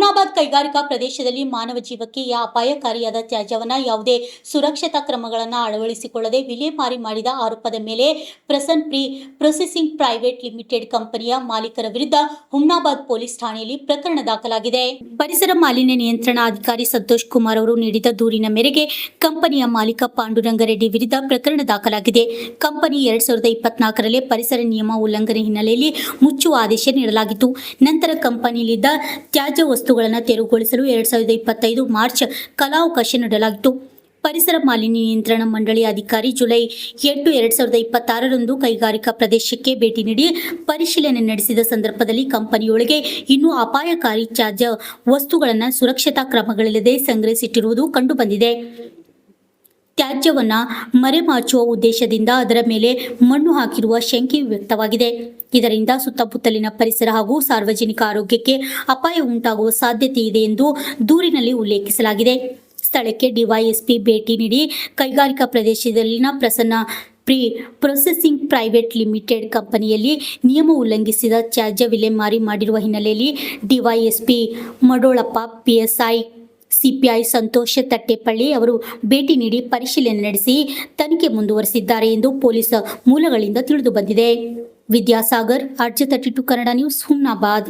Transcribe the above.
ಹುಮ್ನಾಬಾದ್ ಕೈಗಾರಿಕಾ ಪ್ರದೇಶದಲ್ಲಿ ಮಾನವ ಜೀವಕ್ಕೆ ಅಪಾಯಕಾರಿಯಾದ ತ್ಯಾಜ್ಯವನ್ನು ಯಾವುದೇ ಸುರಕ್ಷತಾ ಕ್ರಮಗಳನ್ನು ಅಳವಡಿಸಿಕೊಳ್ಳದೆ ವಿಲೇವಾರಿ ಮಾಡಿದ ಆರೋಪದ ಮೇಲೆ Prasan pre processing private limited ಕಂಪನಿಯ ಮಾಲೀಕರ ವಿರುದ್ಧ ಹುಮ್ನಾಬಾದ್ ಪೊಲೀಸ್ ಠಾಣೆಯಲ್ಲಿ ಪ್ರಕರಣ ದಾಖಲಾಗಿದೆ. ಪರಿಸರ ಮಾಲಿನ್ಯ ನಿಯಂತ್ರಣ ಅಧಿಕಾರಿ ಸಂತೋಷ್ ಕುಮಾರ್ ಅವರು ನೀಡಿದ ದೂರಿನ ಮೇರೆಗೆ ಕಂಪನಿಯ ಮಾಲೀಕ ಪಾಂಡುರಂಗರೆಡ್ಡಿ ವಿರುದ್ಧ ಪ್ರಕರಣ ದಾಖಲಾಗಿದೆ. ಕಂಪನಿ 2024ರಲ್ಲಿ ಪರಿಸರ ನಿಯಮ ಉಲ್ಲಂಘನೆ ಹಿನ್ನೆಲೆಯಲ್ಲಿ ಮುಚ್ಚುವ ಆದೇಶ ನೀಡಲಾಗಿತ್ತು. ನಂತರ ಕಂಪನಿಯಲ್ಲಿದ್ದ ತ್ಯಾಜ್ಯ ವಸ್ತುಗಳನ್ನು ತೆರವುಗೊಳಿಸಲು 2025 ಮಾರ್ಚ್ ಕಾಲಾವಕಾಶ ನೀಡಲಾಗಿತ್ತು. ಪರಿಸರ ಮಾಲಿನ್ಯ ನಿಯಂತ್ರಣ ಮಂಡಳಿ ಅಧಿಕಾರಿ ಜುಲೈ 8, 2026ರಂದು ಕೈಗಾರಿಕಾ ಪ್ರದೇಶಕ್ಕೆ ಭೇಟಿ ನೀಡಿ ಪರಿಶೀಲನೆ ನಡೆಸಿದ ಸಂದರ್ಭದಲ್ಲಿ ಕಂಪನಿಯೊಳಗೆ ಇನ್ನೂ ಅಪಾಯಕಾರಿ ತ್ಯಾಜ್ಯ ವಸ್ತುಗಳನ್ನು ಸುರಕ್ಷತಾ ಕ್ರಮಗಳಿಲ್ಲದೆ ಸಂಗ್ರಹಿಸಿಟ್ಟಿರುವುದು ಕಂಡುಬಂದಿದೆ. ತ್ಯಾಜ್ಯವನ್ನು ಮರೆಮಾಚುವ ಉದ್ದೇಶದಿಂದ ಅದರ ಮೇಲೆ ಮಣ್ಣು ಹಾಕಿರುವ ಶಂಕೆ ವ್ಯಕ್ತವಾಗಿದೆ. ಇದರಿಂದ ಸುತ್ತಮುತ್ತಲಿನ ಪರಿಸರ ಹಾಗೂ ಸಾರ್ವಜನಿಕ ಆರೋಗ್ಯಕ್ಕೆ ಅಪಾಯ ಉಂಟಾಗುವ ಸಾಧ್ಯತೆ ಇದೆ ಎಂದು ದೂರಿನಲ್ಲಿ ಉಲ್ಲೇಖಿಸಲಾಗಿದೆ. ಸ್ಥಳಕ್ಕೆ ಡಿವೈಎಸ್ಪಿ ಭೇಟಿ ನೀಡಿ ಕೈಗಾರಿಕಾ ಪ್ರದೇಶದಲ್ಲಿನ Prasanna pre processing private limited ಕಂಪನಿಯಲ್ಲಿ ನಿಯಮ ಉಲ್ಲಂಘಿಸಿದ ತ್ಯಾಜ್ಯ ವಿಲೇವಾರಿ ಮಾಡಿರುವ ಹಿನ್ನೆಲೆಯಲ್ಲಿ DYSP Madolappa, PSI CPI Santosh Tattepalli ಅವರು ಭೇಟಿ ನೀಡಿ ಪರಿಶೀಲನೆ ನಡೆಸಿ ತನಿಖೆ ಮುಂದುವರೆಸಿದ್ದಾರೆ ಎಂದು ಪೊಲೀಸ್ ಮೂಲಗಳಿಂದ ತಿಳಿದುಬಂದಿದೆ. ವಿದ್ಯಾಸಾಗರ್, ಅರ್ಜ 32 ಕನ್ನಡ ನ್ಯೂಸ್, ಹುಮ್ನಾಬಾದ್.